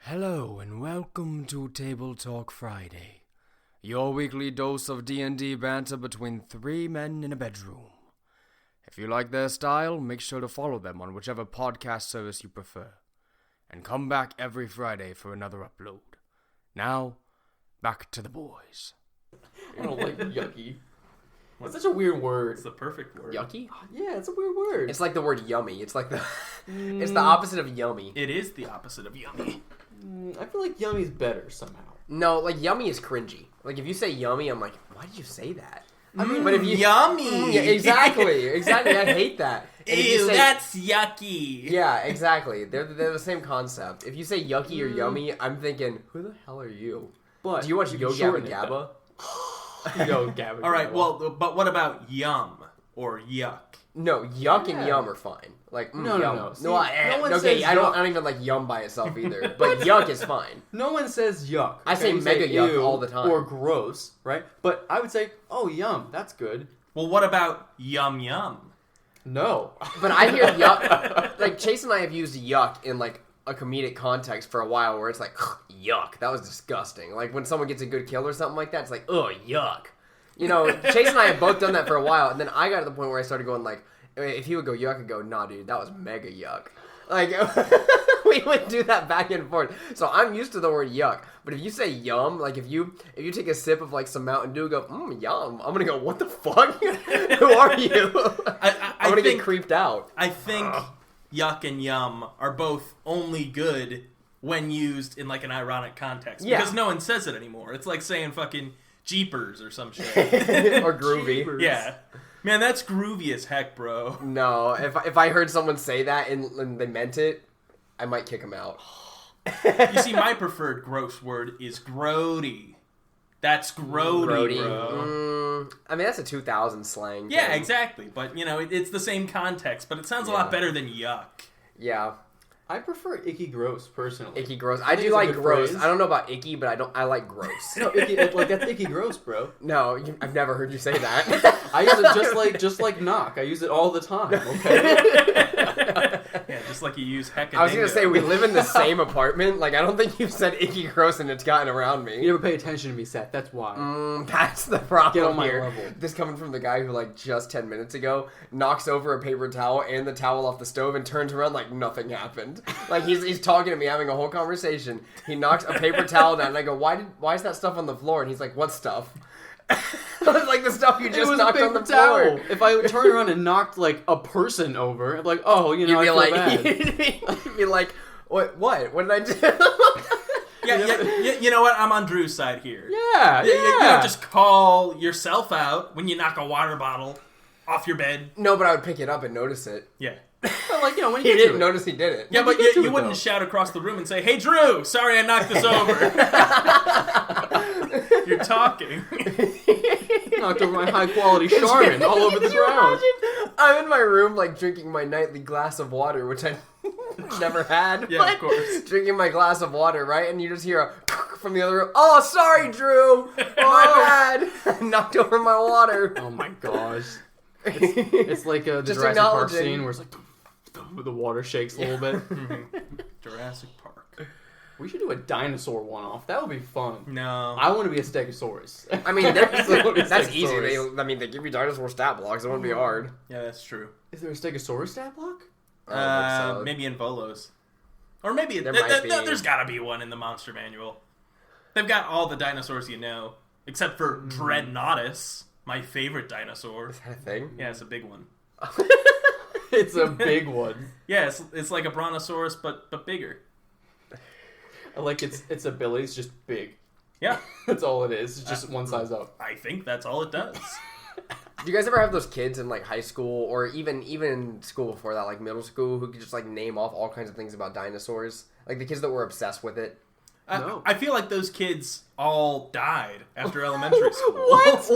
Hello and welcome to TableTalk Friday, your weekly dose of D&D banter between three men in a bedroom. If you like their style, make sure to follow them on whichever podcast service you prefer. And come back every Friday for another upload. Now, back to the boys. I don't like yucky. It's such a weird word. It's the perfect word. Yucky? Yeah, it's a weird word. It's like the word yummy. It's like the it's the opposite of yummy. It is the opposite of yummy. I feel like yummy's better somehow. No, like yummy is cringy. Like if you say yummy, I'm like, why did you say that? I mean, but if you yummy, yeah, exactly. I hate that. And Ew, that's yucky. Yeah, exactly. They're the same concept. If you say yucky or yummy, I'm thinking, who the hell are you? But do you watch Yo Gabba Gabba? Yo Gabba. All right. Well, but what about yum or yuck? No, yuck and yum are fine. Like no. Yum. See, no, I don't even like yum by itself either. But yuck is fine. No one says yuck. I say mega yuck all the time. Or gross, right? But I would say, oh, yum, that's good. Well, what about yum yum? No. But I hear yuck. Like Chase and I have used yuck in like a comedic context for a while, where it's like yuck. That was disgusting. Like when someone gets a good kill or something like that, it's like yuck. You know, Chase and I have both done that for a while, and then I got to the point where I started going like, if he would go yuck, I'd go, nah, dude, that was mega yuck. Like, we would do that back and forth. So I'm used to the word yuck. But if you say yum, like if you take a sip of like some Mountain Dew, go, yum, I'm gonna go, what the fuck? Who are you? I'm gonna get creeped out. I think yuck and yum are both only good when used in like an ironic context. Yeah. Because no one says it anymore. It's like saying fucking jeepers or some shit. Or groovy. Jeepers. Yeah. Man, that's groovy as heck, bro. No, if I heard someone say that and they meant it, I might kick them out. You see, my preferred gross word is grody. That's grody, bro. I mean, that's a 2000 slang. Yeah, thing. exactly. But, you know, it's the same context, but it sounds a lot better than yuck. Yeah. I prefer icky gross, personally. Icky gross. I do like gross. Phrase. I don't know about icky, but I like gross. No, icky, like that's icky gross, bro. No, I've never heard you say that. I use it just like knock. I use it all the time. Okay. Yeah, just like you use hecka. I was gonna say we live in the same apartment. Like I don't think you've said icky gross and it's gotten around me. You never pay attention to me, Seth. That's why. That's the problem. Get on my here. level. This coming from the guy who like just 10 minutes ago knocks over a paper towel and the towel off the stove and turns around like nothing happened. Like he's talking to me, having a whole conversation. He knocks a paper towel down and I go, why is that stuff on the floor? And he's like, what stuff? I was like, the stuff you just knocked on the floor. If I turned around and knocked like a person over, I'm like, oh, you know, I feel bad. You'd be like, what did I do? Yeah, you know what? I'm on Drew's side here. Yeah. You don't just call yourself out when you knock a water bottle off your bed. No, but I would pick it up and notice it. Yeah. But like, you know, when He you didn't notice he did it. Yeah, but you wouldn't shout across the room and say, "Hey, Drew, sorry I knocked this over." You're talking. Knocked over my high quality Charmin all over the ground. I'm in my room, like drinking my nightly glass of water, which I never had. Yeah, of course. Drinking my glass of water, right? And you just hear a from the other room. Oh, sorry, Drew. My bad. I knocked over my water. Oh my gosh. It's like the Jurassic Park scene where it's like the water shakes a little bit. Jurassic Park. We should do a dinosaur one-off. That would be fun. No. I want to be a Stegosaurus. I mean, that's easy. They give you dinosaur stat blocks. It wouldn't be hard. Yeah, that's true. Is there a Stegosaurus stat block? Maybe in Volos. Or maybe there's gotta be one in the Monster Manual. They've got all the dinosaurs you know, except for Dreadnoughtus, my favorite dinosaur. Is that a thing? Yeah, it's a big one. It's a big one. Yeah, it's like a brontosaurus, but bigger. I like its abilities just big. Yeah. That's all it is. It's just one size up. I think that's all it does. Do you guys ever have those kids in like high school or even in school before that, like middle school, who could just like name off all kinds of things about dinosaurs? Like the kids that were obsessed with it. No. I feel like those kids all died after elementary school. What?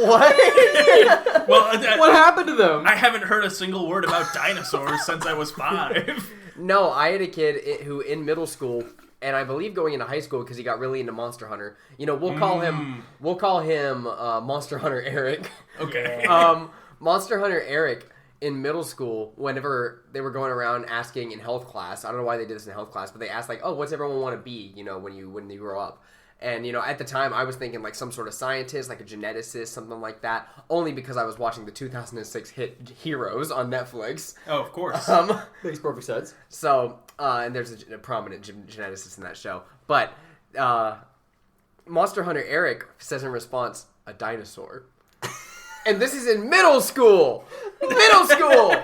Well, what happened to them? I haven't heard a single word about dinosaurs since I was 5. No, I had a kid who in middle school, and I believe going into high school because he got really into Monster Hunter. You know, we'll call him Monster Hunter Eric. Okay. Monster Hunter Eric in middle school, whenever they were going around asking in health class, I don't know why they did this in health class, but they asked like, "Oh, what's everyone want to be? When you grow up?" And at the time, I was thinking like some sort of scientist, like a geneticist, something like that. Only because I was watching the 2006 hit Heroes on Netflix. Oh, of course. Makes perfect sense. So, and there's a prominent geneticist in that show. But Monster Hunter Eric says in response, "A dinosaur." And this is in middle school. Middle school.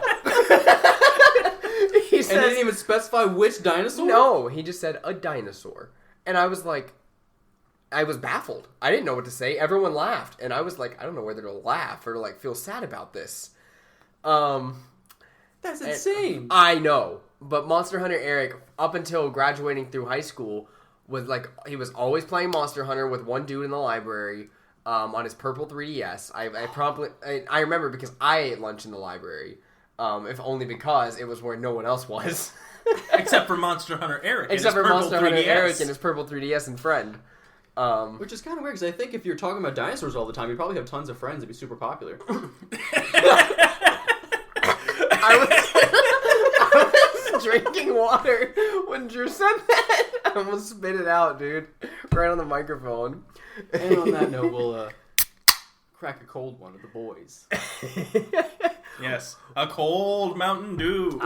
He didn't even specify which dinosaur? No, he just said a dinosaur. And I was like, I was baffled. I didn't know what to say. Everyone laughed. And I was like, I don't know whether to laugh or to like feel sad about this. That's insane. I know. But Monster Hunter Eric, up until graduating through high school, was like, he was always playing Monster Hunter with one dude in the library on his purple 3DS. I remember because I ate lunch in the library. If only because it was where no one else was. Except for Monster Hunter Eric. Except for Monster Hunter Eric and his purple 3DS and friend. Which is kind of weird, because I think if you're talking about dinosaurs all the time, you probably have tons of friends that'd be super popular. I was drinking water when Drew said that. I almost spit it out, dude. Right on the microphone. And on that note, we'll crack a cold one with the boys. Yes, a cold Mountain Dew.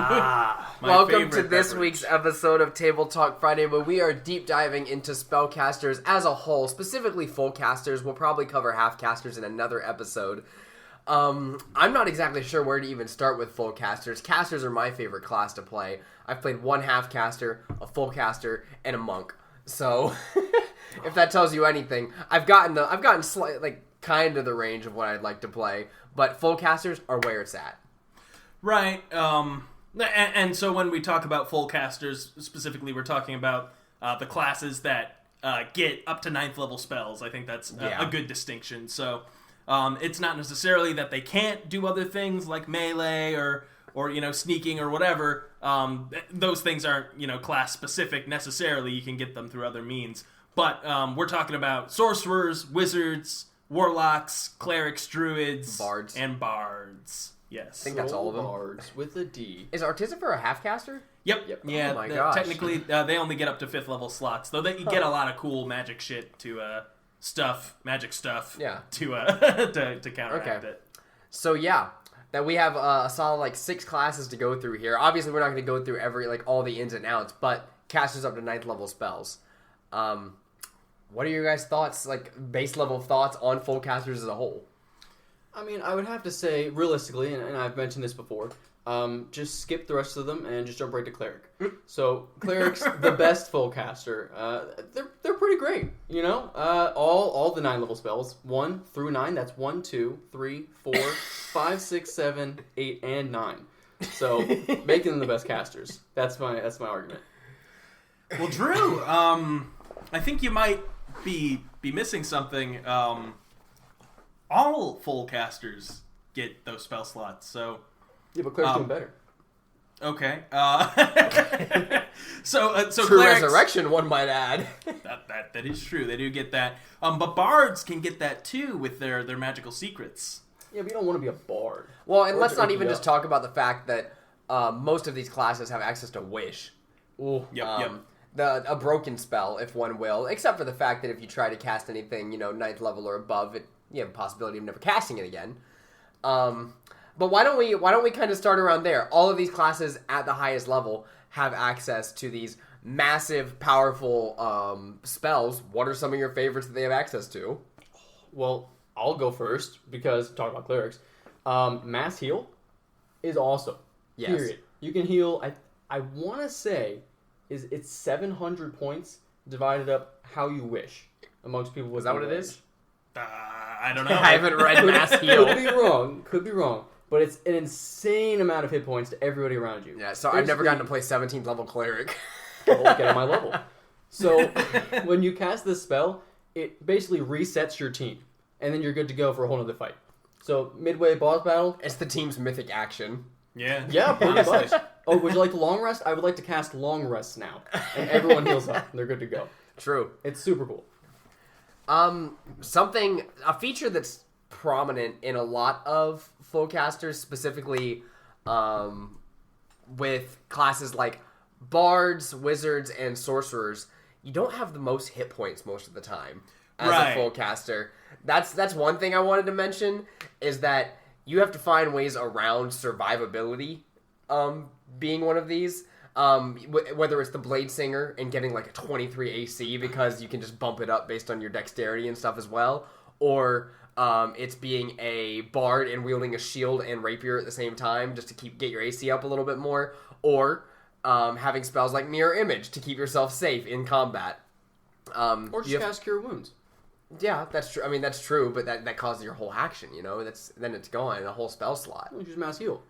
Welcome to this week's episode of Table Talk Friday, where we are deep diving into spellcasters as a whole, specifically full casters. We'll probably cover half casters in another episode. I'm not exactly sure where to even start with full casters. Casters are my favorite class to play. I've played one half caster, a full caster, and a monk. So, if that tells you anything, I've gotten kind of the range of what I'd like to play, but full casters are where it's at. Right. And so when we talk about full casters, specifically, we're talking about the classes that get up to 9th level spells. I think that's a good distinction. So it's not necessarily that they can't do other things like melee or sneaking or whatever. Those things aren't class specific necessarily. You can get them through other means. But we're talking about sorcerers, wizards, warlocks, clerics, druids, and bards. Yes. I think that's all of them. Bards with a D. Is Artificer a half caster? Yep. Yeah. Oh my gosh. Technically, they only get up to 5th level slots, though you get a lot of cool magic shit to magic stuff. Yeah. To counteract it. So that we have a solid 6 classes to go through here. Obviously, we're not going to go through all the ins and outs, but casters up to 9th level spells. What are your guys' thoughts, base level thoughts on full casters as a whole? I mean, I would have to say, realistically, and I've mentioned this before, just skip the rest of them and just jump right to cleric. So cleric's the best full caster. They're pretty great, all the 9 level spells, 1 through 9. That's 1, 2, 3, 4, 5, 6, 7, 8, and 9. So making them the best casters. That's my argument. Well, Drew, I think you might be missing something. All full casters get those spell slots, so... Yeah, but cleric's doing better. Okay. So True clerics, resurrection, one might add. that is true. They do get that. But bards can get that too with their magical secrets. Yeah, but you don't want to be a bard. Well, and let's not even just talk about the fact that most of these classes have access to wish. Ooh. Yep. A broken spell, if one will, except for the fact that if you try to cast anything, 9th level or above, you have a possibility of never casting it again. But why don't we kind of start around there? All of these classes at the highest level have access to these massive, powerful spells. What are some of your favorites that they have access to? Well, I'll go first because talk about clerics. Mass heal is awesome. Yes. Period. You can heal. I want to say it's 700 points divided up how you wish amongst people with. Is that what it is? I don't know. I haven't read Mass Heal. Could be wrong. But it's an insane amount of hit points to everybody around you. Yeah, so I've never gotten to play 17th level cleric. Well, get on my level. So when you cast this spell, it basically resets your team. And then you're good to go for a whole other fight. So midway boss battle. It's the team's mythic action. Yeah. Yeah, pretty much. Oh, would you like the long rest? I would like to cast long rests now. And everyone heals up. And they're good to go. True. It's super cool. A feature that's prominent in a lot of full casters, specifically with classes like bards, wizards, and sorcerers, you don't have the most hit points most of the time as a full caster. That's one thing I wanted to mention, is that you have to find ways around survivability being one of these. Whether it's the Blade Singer and getting like a 23 AC because you can just bump it up based on your dexterity and stuff as well, or it's being a bard and wielding a shield and rapier at the same time just to get your AC up a little bit more, or having spells like Mirror Image to keep yourself safe in combat. Or just cast Cure Wounds. Yeah, that's true. I mean, that's true, but that causes your whole action, then it's gone, a whole spell slot. Well, just mass heal.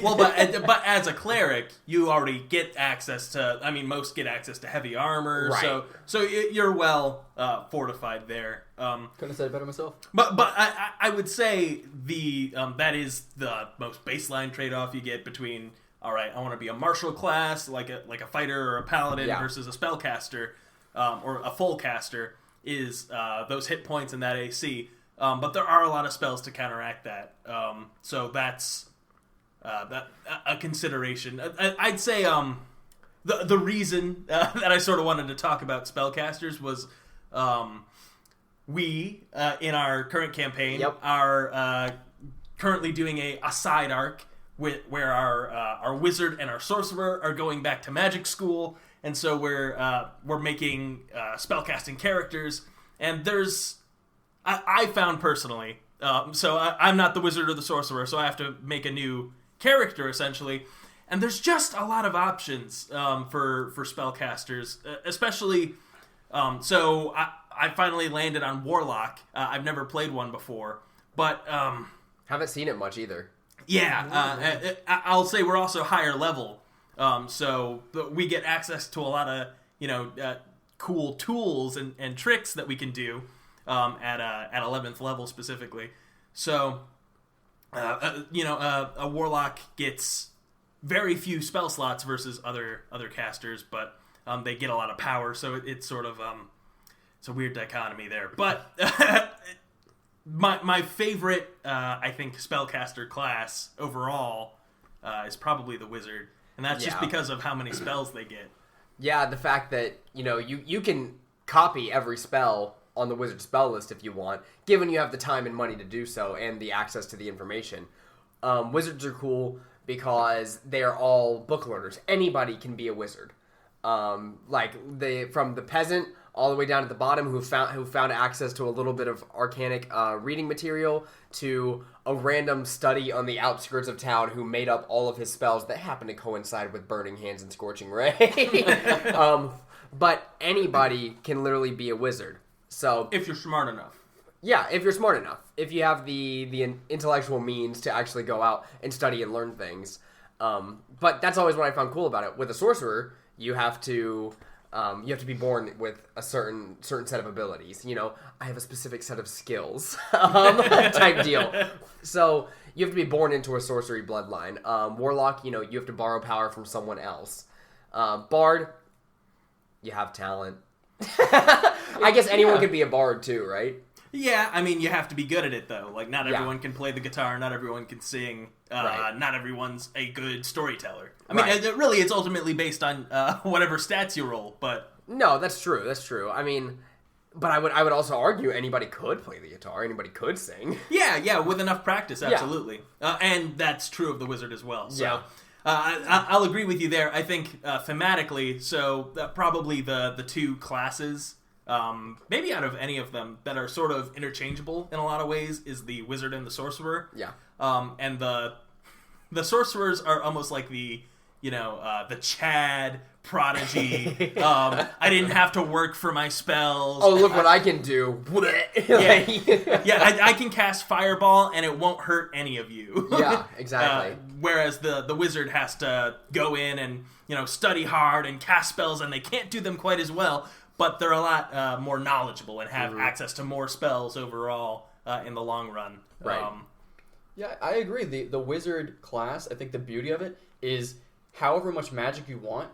Well, but as a cleric, you already get access to. I mean, most get access to heavy armor, right. so you're well fortified there. Couldn't have said it better myself. But I would say that is the most baseline trade off you get between. All right, I want to be a martial class like a fighter or a paladin versus a spellcaster or a full caster is those hit points and that AC. But there are a lot of spells to counteract that. So that's. A consideration. I'd say the reason that I sort of wanted to talk about spellcasters was we in our current campaign are currently doing a side arc where our wizard and our sorcerer are going back to magic school, and so we're making spellcasting characters, and I found personally so I'm not the wizard or the sorcerer, so I have to make a new character essentially, and there's just a lot of options for spellcasters, especially so I finally landed on warlock. I've never played one before, but haven't seen it much either. I'll say we're also higher level, so we get access to a lot of cool tools and tricks that we can do at 11th level specifically. So a warlock gets very few spell slots versus other casters, but they get a lot of power, so it's sort of it's a weird dichotomy there. But my favorite, I think, spellcaster class overall is probably the wizard, and that's just because of how many spells they get. Yeah, the fact that you can copy every spell on the wizard spell list if you want, given you have the time and money to do so and the access to the information. Wizards are cool because they're all book learners. Anybody can be a wizard. From the peasant all the way down at the bottom who found access to a little bit of arcanic reading material, to a random study on the outskirts of town who made up all of his spells that happen to coincide with Burning Hands and Scorching Ray. But anybody can literally be a wizard. So if you're smart enough. Yeah, if you're smart enough. If you have the intellectual means to actually go out and study and learn things. But that's always what I found cool about it. With a sorcerer, you have to be born with a certain set of abilities. I have a specific set of skills type deal. So you have to be born into a sorcery bloodline. Warlock, you have to borrow power from someone else. Bard, you have talent. I guess anyone could be a bard too, right? Yeah, I mean, you have to be good at it, though. Like, not everyone can play the guitar, not everyone can sing, not everyone's a good storyteller. I mean, really, it's ultimately based on whatever stats you roll, but... No, that's true. I mean, but I would also argue anybody could play the guitar, anybody could sing. Yeah, with enough practice, absolutely. And that's true of the wizard as well, so... I'll agree with you there. I think thematically, so probably the two classes, maybe out of any of them, that are sort of interchangeable in a lot of ways is the wizard and the sorcerer. Yeah. And the sorcerers are almost like the Chad prodigy. I didn't have to work for my spells. Oh, look what I can do. I can cast fireball and it won't hurt any of you. Yeah, exactly. Whereas the wizard has to go in and study hard and cast spells, and they can't do them quite as well, but they're a lot more knowledgeable and have access to more spells overall in the long run. Right. Yeah, I agree. The wizard class, I think the beauty of it is however much magic you want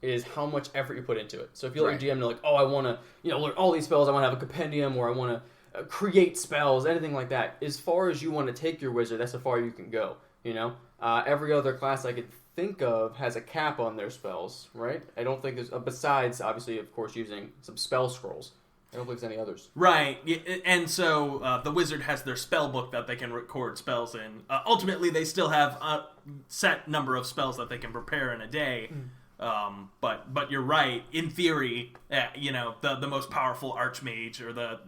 is how much effort you put into it. So if you let your DM know, like, oh, I want to learn all these spells, I want to have a compendium, or I want to create spells, anything like that. As far as you want to take your wizard, that's how far you can go. Every other class I could think of has a cap on their spells, right? I don't think there's besides obviously, of course, using some spell scrolls. I don't think there's any others. Right, and so the wizard has their spell book that they can record spells in. Ultimately, they still have a set number of spells that they can prepare in a day. But you're right. In theory, the most powerful archmage or the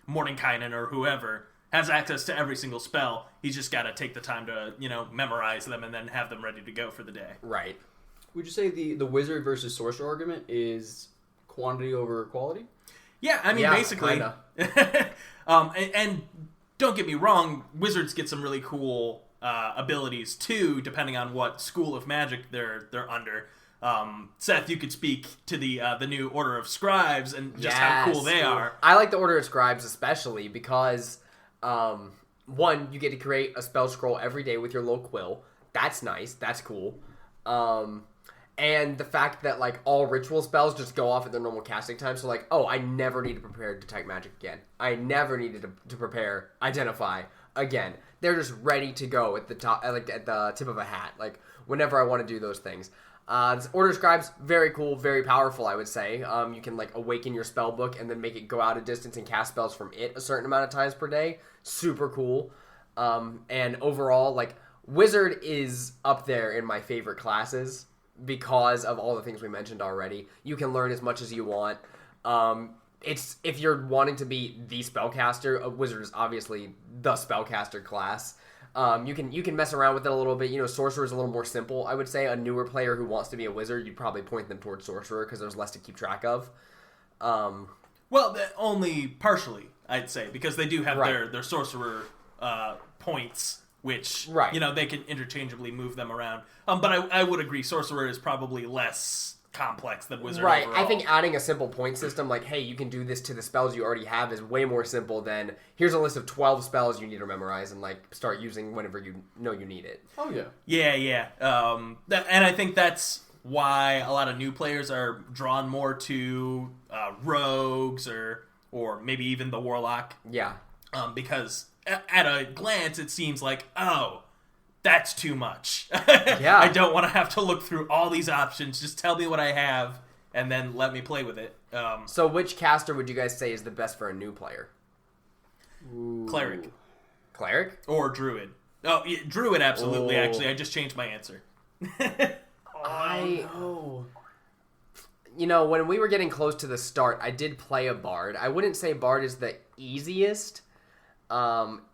Mordenkainen or whoever has access to every single spell. He's just got to take the time to memorize them and then have them ready to go for the day. Right. Would you say the wizard versus sorcerer argument is quantity over quality? Yeah, I mean, basically. And don't get me wrong, wizards get some really cool abilities too, depending on what school of magic they're under. Seth, you could speak to the new Order of Scribes and just how cool they are. I like the Order of Scribes especially because, one, you get to create a spell scroll every day with your little quill. That's nice. That's cool. And the fact that, all ritual spells just go off at their normal casting time. So, I never need to prepare Detect Magic again. I never needed to prepare Identify again. They're just ready to go at the top, at the tip of a hat. Whenever I want to do those things. Order of Scribes, very cool, very powerful, I would say. You can, awaken your spell book and then make it go out a distance and cast spells from it a certain amount of times per day. Super cool. And overall, Wizard is up there in my favorite classes because of all the things we mentioned already. You can learn as much as you want. If you're wanting to be the spellcaster, a wizard is obviously the spellcaster class. You can mess around with it a little bit. Sorcerer is a little more simple. I would say a newer player who wants to be a wizard, you'd probably point them towards sorcerer because there's less to keep track of. Well, only partially, I'd say, because they do have their sorcerer points, which they can interchangeably move them around. But I would agree, sorcerer is probably less complex than wizard overall. I think adding a simple point system hey, you can do this to the spells you already have is way more simple than here's a list of 12 spells you need to memorize and start using whenever you know you need it. Oh yeah. Yeah. And I think that's why a lot of new players are drawn more to rogues or maybe even the warlock. Yeah. Because at a glance it seems that's too much. Yeah. I don't want to have to look through all these options. Just tell me what I have, and then let me play with it. So which caster would you guys say is the best for a new player? Cleric. Cleric? Or Druid. Oh, yeah, Druid, absolutely, actually. I just changed my answer. When we were getting close to the start, I did play a Bard. I wouldn't say Bard is the easiest.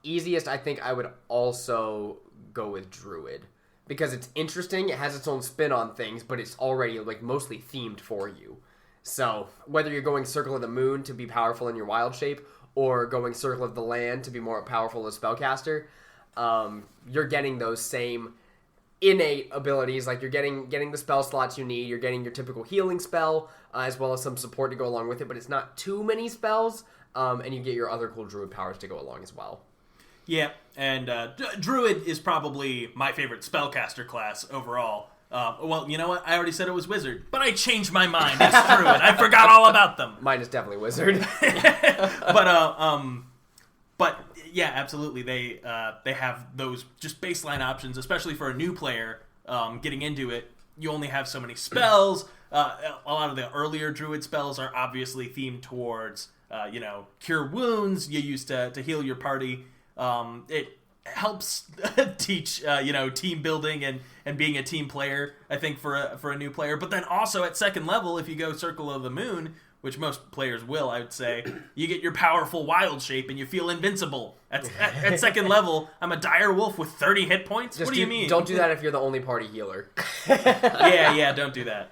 Easiest, I think I would also go with Druid because it's interesting. It has its own spin on things, but it's already mostly themed for you. So whether you're going Circle of the Moon to be powerful in your wild shape or going Circle of the Land to be more powerful as spellcaster, you're getting those same innate abilities. You're getting the spell slots you need. You're getting your typical healing spell as well as some support to go along with it, but it's not too many spells. And you get your other cool Druid powers to go along as well. Yeah, and Druid is probably my favorite spellcaster class overall. Well, you know what? I already said it was Wizard, but I changed my mind. It's Druid. I forgot all about them. Mine is definitely Wizard. But yeah, absolutely. They have those just baseline options, especially for a new player getting into it. You only have so many spells. A lot of the earlier Druid spells are obviously themed towards cure wounds you use to heal your party. It helps teach team building and being a team player, I think, for a new player. But then also at second level, if you go Circle of the Moon, which most players will, I would say, you get your powerful wild shape and you feel invincible. At second level, I'm a dire wolf with 30 hit points. What do you mean? Don't do that if you're the only party healer. Yeah, don't do that.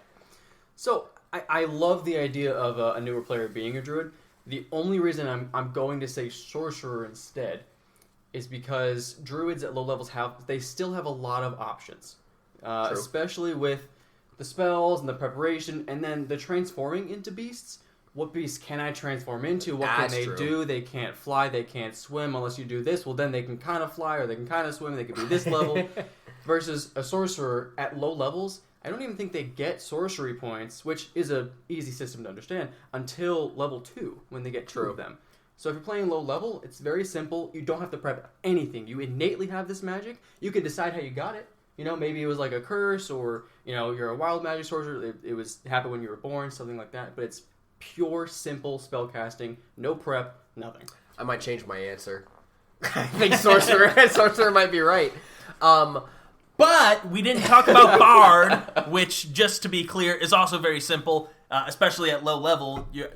So I love the idea of a newer player being a druid. The only reason I'm going to say sorcerer instead is because druids at low levels still have a lot of options, especially with the spells and the preparation, and then the transforming into beasts. What beasts can I transform into? What can they do? They can't fly, they can't swim unless you do this. Well, then they can kind of fly or they can kind of swim. They could be this level. Versus a sorcerer at low levels, I don't even think they get sorcery points, which is a easy system to understand, until level 2 when they get 2 of them. So if you're playing low level, it's very simple. You don't have to prep anything. You innately have this magic. You can decide how you got it. You know, maybe it was like a curse, or you know, you're a wild magic sorcerer. It was happened when you were born, something like that. But it's pure, simple spell casting, no prep, nothing. I might change my answer. I think sorcerer might be right. But we didn't talk about Bard, which, just to be clear, is also very simple, especially at low level. Your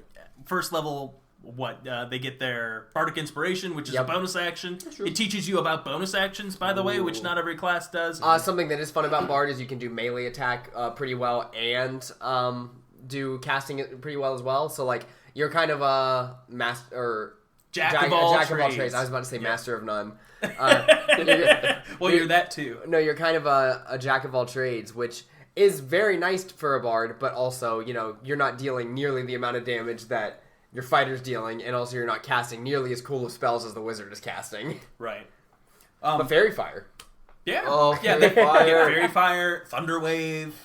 first level, they get their Bardic Inspiration, which is a bonus action. It teaches you about bonus actions, by the way, which not every class does. Something that is fun about Bard is you can do melee attack pretty well and do casting it pretty well as well. So, like, you're kind of a jack of all trades. I was about to say master of none. Well, you're that too. No, you're kind of a jack of all trades, which is very nice for a bard, but also, you know, you're not dealing nearly the amount of damage that your fighter's dealing, and also you're not casting nearly as cool of spells as the wizard is casting. Right. But Fairy Fire. Yeah. Oh, yeah, they get Fairy Fire, Thunder Wave,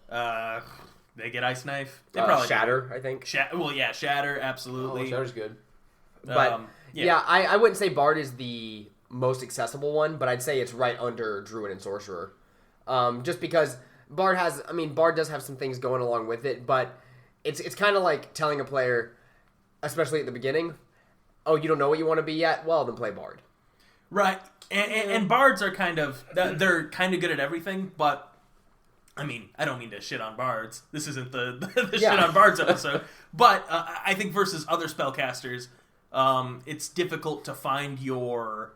they get Ice Knife. They probably Shatter, I think. Shatter, absolutely. Oh, Shatter's good. But, I wouldn't say Bard is the most accessible one, but I'd say it's right under Druid and Sorcerer. Just because Bard does have some things going along with it, but it's kind of like telling a player, especially at the beginning, oh, you don't know what you want to be yet? Well, then play Bard. Right. And Bards are they're kind of good at everything, but I mean, I don't mean to shit on Bards. This isn't the shit on Bards episode. But I think versus other spellcasters, it's difficult to find your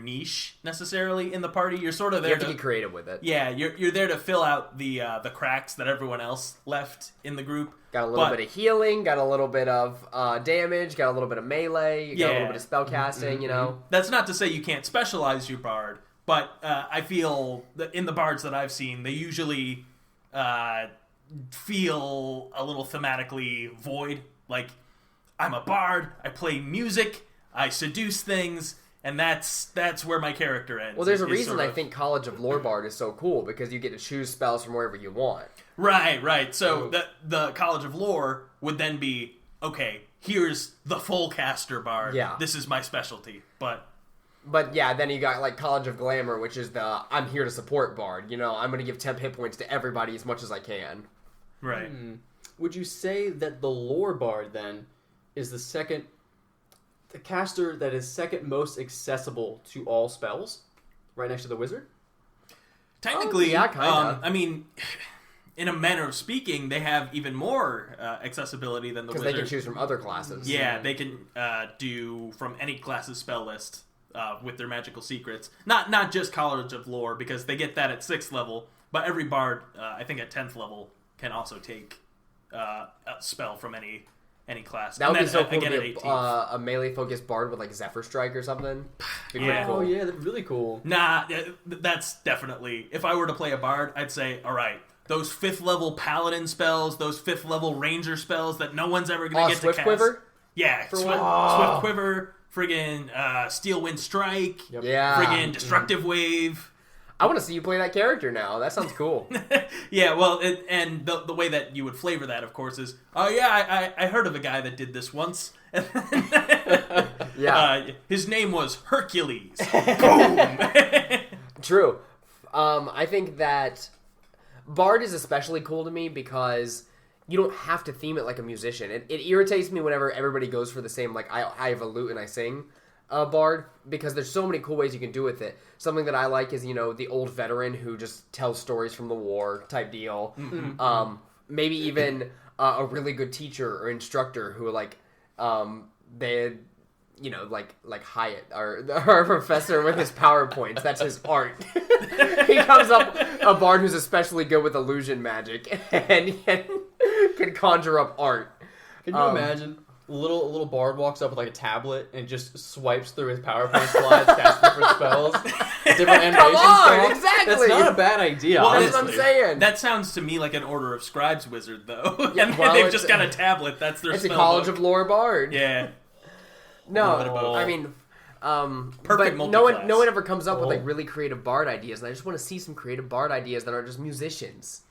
niche necessarily in the party. You're sort of there you have to get creative with it. Yeah, you're there to fill out the cracks that everyone else left in the group. Got a little bit of healing, got a little bit of damage, got a little bit of melee, got a little bit of spell casting, you know. That's not to say you can't specialize your bard, but I feel that in the bards that I've seen, they usually feel a little thematically void. Like, I'm a bard, I play music, I seduce things, and that's where my character ends. Well, there's a reason I think College of Lore Bard is so cool, because you get to choose spells from wherever you want. Right. So the College of Lore would then be, okay, here's the full caster bard. Yeah. This is my specialty. But yeah, then you got like College of Glamour, which is the I'm here to support bard. You know, I'm going to give temp hit points to everybody as much as I can. Right. Would you say that the Lore Bard then is the caster that is second most accessible to all spells, right next to the wizard? Technically, yeah, kind of. I mean, in a manner of speaking, they have even more accessibility than the wizard. Because they can choose from other classes. Yeah, they can do from any class's spell list with their magical secrets. Not just College of Lore, because they get that at 6th level, but every bard, I think at 10th level, can also take a spell from any class. That would be so cool again, to be a melee-focused bard with like Zephyr Strike or something. Yeah. Oh, yeah, that's really cool. Nah, that's definitely... If I were to play a bard, I'd say, all right, those 5th level paladin spells, those 5th level ranger spells that no one's ever going to get to cast. Swift Quiver? Yeah, Swift Quiver, friggin' Steel Wind Strike, yeah, friggin' Destructive Wave. I want to see you play that character now. That sounds cool. Yeah, well, and the way that you would flavor that, of course, is, oh yeah, I heard of a guy that did this once. Yeah. His name was Hercules. Boom! True. I think that Bard is especially cool to me because you don't have to theme it like a musician. It irritates me whenever everybody goes for the same, like, I have a lute and I sing Bard, because there's so many cool ways you can do with it. Something that I like is, you know, the old veteran who just tells stories from the war type deal. Mm-hmm. Maybe even a really good teacher or instructor who, like, they... You know, like Hyatt, our professor with his PowerPoints. That's his art. He comes up a bard who's especially good with illusion magic and can conjure up art. Can you imagine? A little bard walks up with like a tablet and just swipes through his PowerPoint slides, casting different spells, different animation spells. Exactly. That's not a bad idea. Well, that's what I'm saying. That sounds to me like an Order of Scribes wizard, though. Yeah, and well, they've just got a tablet. That's their it's spell a College book. of Lore Bard. Yeah. No, I mean, Perfect but multi-class. no one ever comes up with like really creative bard ideas, and I just want to see some creative bard ideas that aren't just musicians.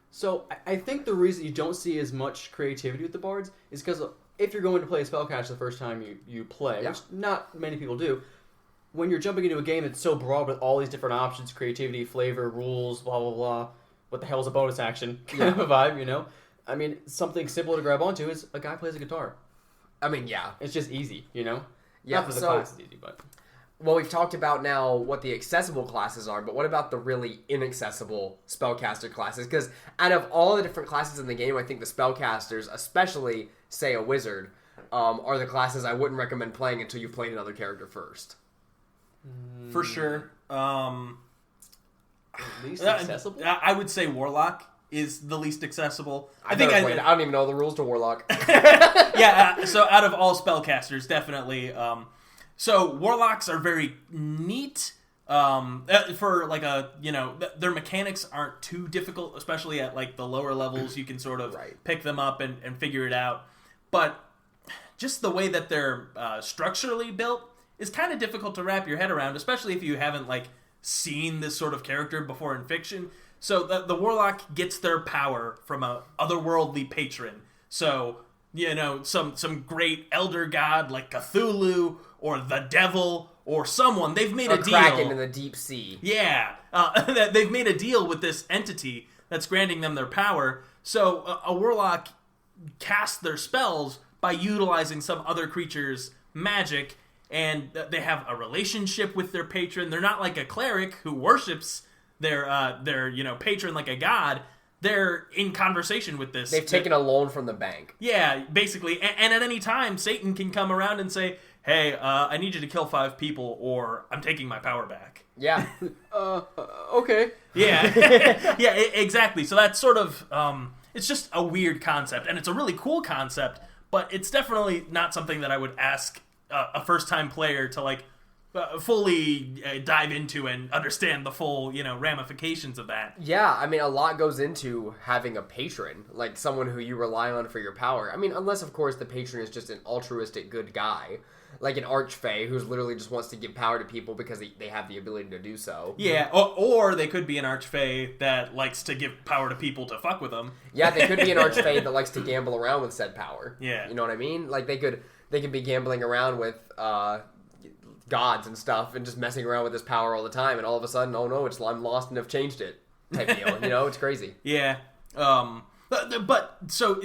So I think the reason you don't see as much creativity with the bards is because if you're going to play a spellcaster the first time you play, which not many people do, when you're jumping into a game that's so broad with all these different options, creativity, flavor, rules, blah, blah, blah, what the hell is a bonus action kind of a vibe, you know? I mean, something simple to grab onto is a guy plays a guitar. I mean, yeah. It's just easy, you know? Yeah, not that the class is easy, but... Well, we've talked about now what the accessible classes are, but what about the really inaccessible spellcaster classes? Because out of all the different classes in the game, I think the spellcasters, especially, say, a wizard, are the classes I wouldn't recommend playing until you've played another character first. For sure. At least accessible? I would say warlock is the least accessible. I don't even know the rules to warlock. So out of all spellcasters, definitely... So warlocks are very neat for like their mechanics aren't too difficult, especially at like the lower levels. You can sort of pick them up and figure it out. But just the way that they're structurally built is kind of difficult to wrap your head around, especially if you haven't like seen this sort of character before in fiction. So the warlock gets their power from a otherworldly patron. So some great elder god like Cthulhu or the devil or someone. They've made a deal. Kraken in the deep sea. Yeah. They've made a deal with this entity that's granting them their power. So a warlock casts their spells by utilizing some other creature's magic, and they have a relationship with their patron. They're not like a cleric who worships their patron like a god. They're in conversation with this. They've taken a loan from the bank. Yeah, basically. And at any time, Satan can come around and say, hey, I need you to kill 5 people or I'm taking my power back. Yeah. Okay. Yeah. Yeah, exactly. So that's sort of, it's just a weird concept. And it's a really cool concept, but it's definitely not something that I would ask a first-time player to, like, fully dive into and understand the full, ramifications of that. Yeah, I mean, a lot goes into having a patron, like someone who you rely on for your power. I mean, unless, of course, the patron is just an altruistic good guy, like an archfey who's literally just wants to give power to people because they have the ability to do so. Yeah, or they could be an archfey that likes to give power to people to fuck with them. Yeah, they could be an archfey that likes to gamble around with said power. Yeah. You know what I mean? Like, they could be gambling around with, gods and stuff and just messing around with this power all the time, and all of a sudden, oh no, I'm lost and have changed it type deal. It's crazy. Yeah. But so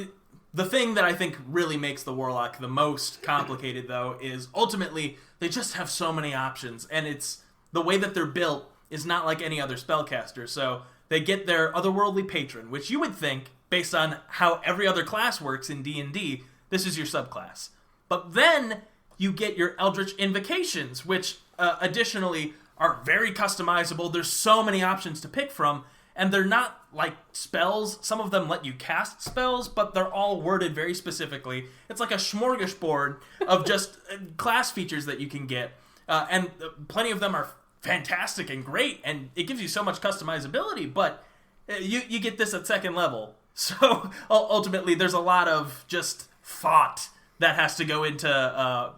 the thing that I think really makes the warlock the most complicated, though, is ultimately they just have so many options, and it's the way that they're built is not like any other spellcaster. So they get their otherworldly patron, which you would think, based on how every other class works in D&D, this is your subclass. But then you get your Eldritch Invocations, which additionally are very customizable. There's so many options to pick from, and they're not like spells. Some of them let you cast spells, but they're all worded very specifically. It's like a smorgasbord of just class features that you can get, and plenty of them are fantastic and great, and it gives you so much customizability, but you get this at second level. So ultimately, there's a lot of just thought that has to go into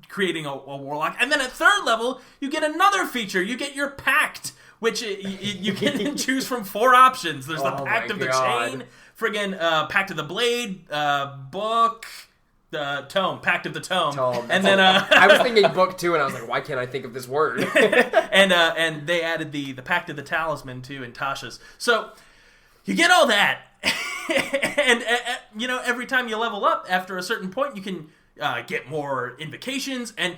creating a warlock. And then at third level, you get another feature. You get your pact, which you can choose from 4 options. There's the Pact of the Chain, friggin' Pact of the Blade, book, the Tome, Pact of the Tome. And then I was thinking book too, and I was like, why can't I think of this word? and they added the Pact of the Talisman too in Tasha's. So you get all that. And every time you level up after a certain point, you can get more invocations, and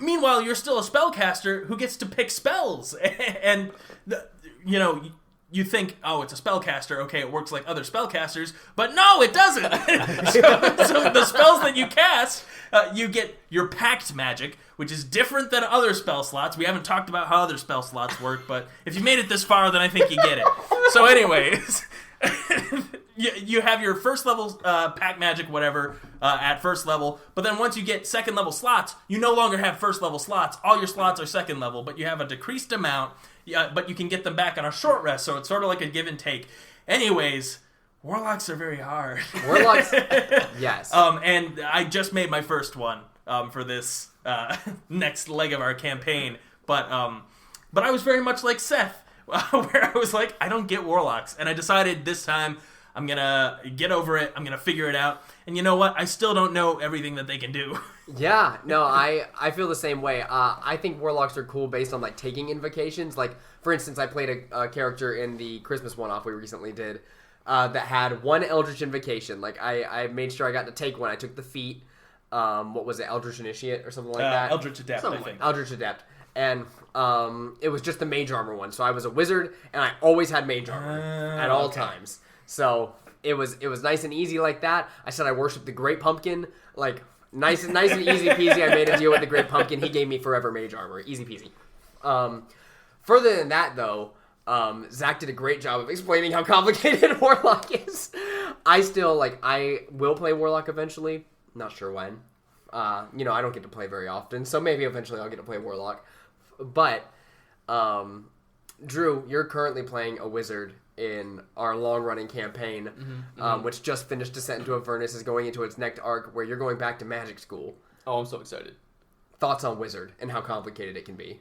meanwhile you're still a spellcaster who gets to pick spells. And you think, oh, it's a spellcaster, okay, it works like other spellcasters, but no, it doesn't. so the spells that you cast, you get your pact magic, which is different than other spell slots. We haven't talked about how other spell slots work, but if you made it this far, then I think you get it. So anyways, you have your first level pack magic, whatever, at first level, but then once you get second level slots, you no longer have first level slots. All your slots are second level, but you have a decreased amount, but you can get them back on a short rest, so it's sort of like a give and take. Anyways, warlocks are very hard. Warlocks, yes. And I just made my first one for this next leg of our campaign, but I was very much like Seth, where I was like, I don't get warlocks, and I decided this time I'm gonna get over it. I'm gonna figure it out. And you know what? I still don't know everything that they can do. Yeah, no, I feel the same way. I think warlocks are cool based on like taking invocations. Like, for instance, I played a character in the Christmas one-off we recently did that had one Eldritch invocation. Like, I made sure I got to take one. I took the feat. What was it, Eldritch Initiate or something like that? Eldritch Adept, I think. Eldritch Adept. And it was just the mage armor one. So I was a wizard, and I always had mage armor at all times. So it was nice and easy like that. I said I worshiped the Great Pumpkin. Like, nice and easy peasy. I made a deal with the Great Pumpkin. He gave me forever mage armor. Easy peasy. Further than that, though, Zach did a great job of explaining how complicated Warlock is. I will play Warlock eventually. Not sure when. I don't get to play very often, so maybe eventually I'll get to play Warlock. But, Drew, you're currently playing a wizard in our long-running campaign, which just finished Descent into Avernus, is going into its next arc, where you're going back to magic school. Oh, I'm so excited. Thoughts on wizard and how complicated it can be?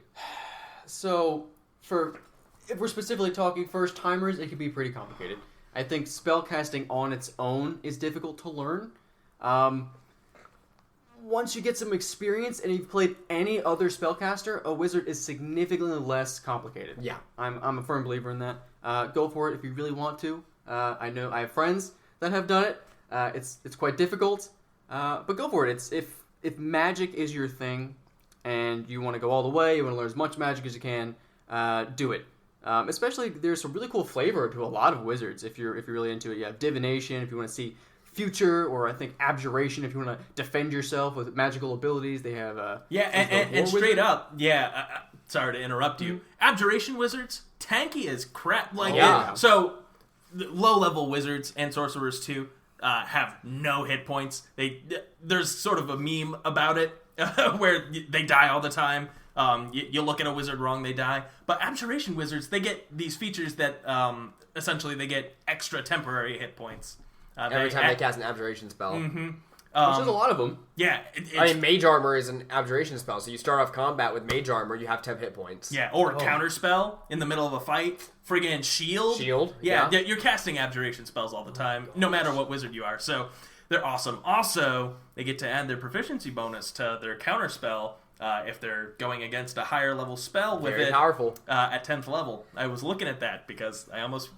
So, if we're specifically talking first-timers, it can be pretty complicated. I think spellcasting on its own is difficult to learn. Once you get some experience and you've played any other spellcaster, a wizard is significantly less complicated. Yeah. I'm a firm believer in that. Go for it if you really want to. I know I have friends that have done it. It's quite difficult, but go for it. If magic is your thing and you want to go all the way, you want to learn as much magic as you can, do it. Especially, there's some really cool flavor to a lot of wizards if you're really into it. You have divination if you want to see future, or I think abjuration if you want to defend yourself with magical abilities. They have and straight up, sorry to interrupt you. Abjuration wizards, tanky as crap. So low level wizards and sorcerers too have no hit points. There's sort of a meme about it where they die all the time. You look at a wizard wrong, they die. But abjuration wizards, they get these features that essentially they get extra temporary hit points. Every time they cast an abjuration spell. Mm-hmm. Which is a lot of them. Yeah. Mage armor is an abjuration spell, so you start off combat with mage armor, you have 10 hit points. Yeah, or counter spell in the middle of a fight. Friggin' shield. Shield. Yeah, you're casting abjuration spells all the time, no matter what wizard you are. So they're awesome. Also, they get to add their proficiency bonus to their counter spell if they're going against a higher level spell with Very powerful. At 10th level. I was looking at that because I was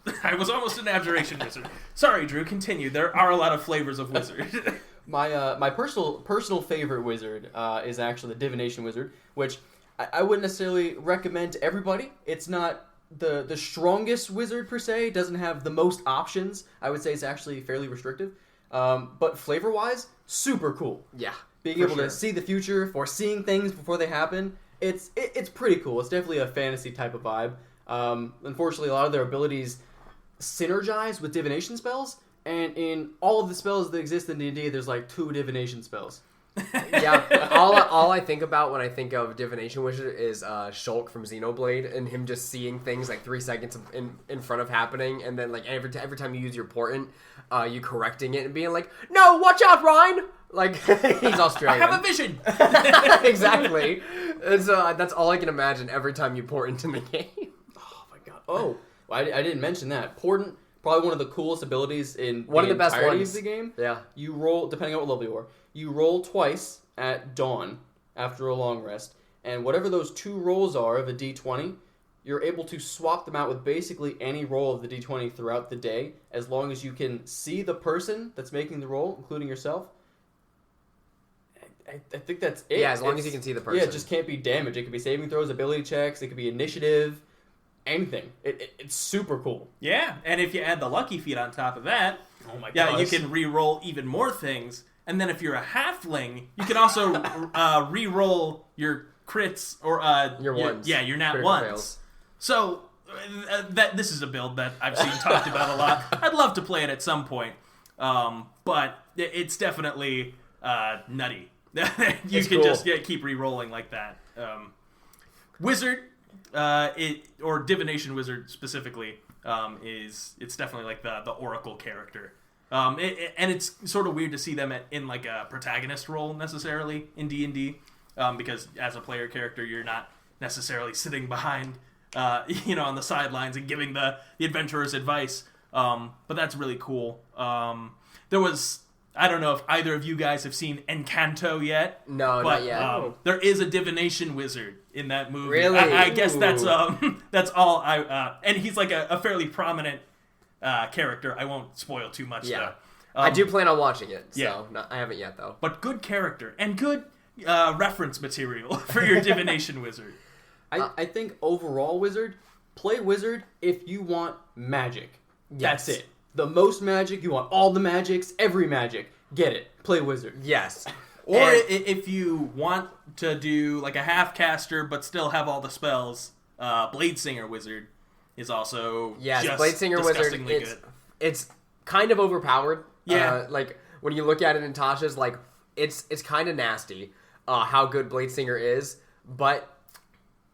almost an abjuration wizard. Sorry, Drew, continue. There are a lot of flavors of wizard. My personal favorite wizard is actually the divination wizard, which I wouldn't necessarily recommend to everybody. It's not the strongest wizard per se. It doesn't have the most options. I would say it's actually fairly restrictive. But flavor-wise, super cool. Yeah. Being able to see the future, foreseeing things before they happen, it's pretty cool. It's definitely a fantasy type of vibe. Unfortunately, a lot of their abilities synergize with divination spells, and in all of the spells that exist in D&D, there's like 2 divination spells. Yeah, all I think about when I think of divination wizard is Shulk from Xenoblade, and him just seeing things like 3 seconds in front of happening, and then like every time you use your portent, you correcting it and being like, "No, watch out, Ryan!" Like he's Australian. I have a vision. Exactly. And so that's all I can imagine every time you portent in the game. Oh my god. Oh, well, I didn't mention that portent. Probably one of the coolest abilities in one of the best entirety ones of the game. Yeah. You roll, depending on what level you are, you roll twice at dawn after a long rest, and whatever those 2 rolls are of a d20, you're able to swap them out with basically any roll of the d20 throughout the day, as long as you can see the person that's making the roll, including yourself. I think that's it. Yeah, as long as you can see the person. Yeah, it just can't be damage. It could be saving throws, ability checks, it could be initiative, anything. It's super cool. Yeah, and if you add the lucky feat on top of that, you can re-roll even more things. And then if you're a halfling, you can also re-roll your crits or your ones. Your nat critical ones. fails. So this is a build that I've seen talked about a lot. I'd love to play it at some point, but it's definitely nutty. You can just keep re-rolling like that. Wizard, or divination wizard specifically, it's definitely like the oracle character. And it's sort of weird to see them in like a protagonist role necessarily in D&D, because as a player character, you're not necessarily sitting behind, on the sidelines and giving the adventurers advice. But that's really cool. There was... I don't know if either of you guys have seen Encanto yet. No, but, not yet. There is a divination wizard in that movie. Really? I guess that's all I... and he's like a fairly prominent character. I won't spoil too much, though. I do plan on watching it, so yeah. I haven't yet, though. But good character and good reference material for your divination wizard. I think overall wizard, play wizard if you want magic. Yes. That's it. The most magic, you want all the magics, every magic. Get it. Play wizard. Yes. Or if you want to do like a half caster but still have all the spells, Bladesinger wizard is also Bladesinger wizard. Good. It's kind of overpowered. Yeah. Like when you look at it in Tasha's, like it's kind of nasty how good Bladesinger is, but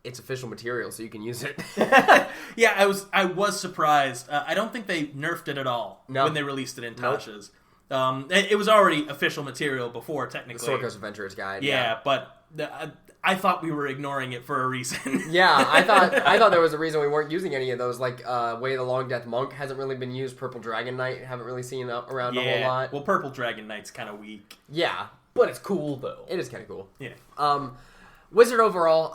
it's official material, so you can use it. Yeah, I was surprised. I don't think they nerfed it at all when they released it in Tasha's. It was already official material before, technically. The Sword Coast Adventurer's Guide. Yeah, but I thought we were ignoring it for a reason. Yeah, I thought there was a reason we weren't using any of those. Like Way of the Long Death Monk hasn't really been used. Purple Dragon Knight haven't really seen around a whole lot. Well, Purple Dragon Knight's kind of weak. Yeah, but it's cool though. It is kind of cool. Yeah. Wizard overall,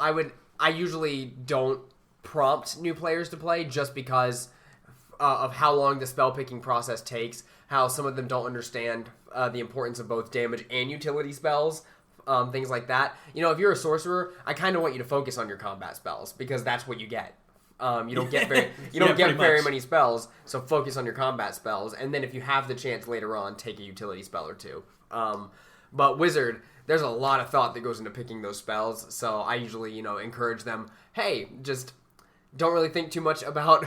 I usually don't prompt new players to play just because of how long the spell picking process takes, how some of them don't understand the importance of both damage and utility spells, things like that. You know, if you're a sorcerer, I kind of want you to focus on your combat spells because that's what you get. You don't get very many spells, so focus on your combat spells, and then if you have the chance later on, take a utility spell or two. But Wizard, there's a lot of thought that goes into picking those spells, so I usually, encourage them, hey, just don't really think too much about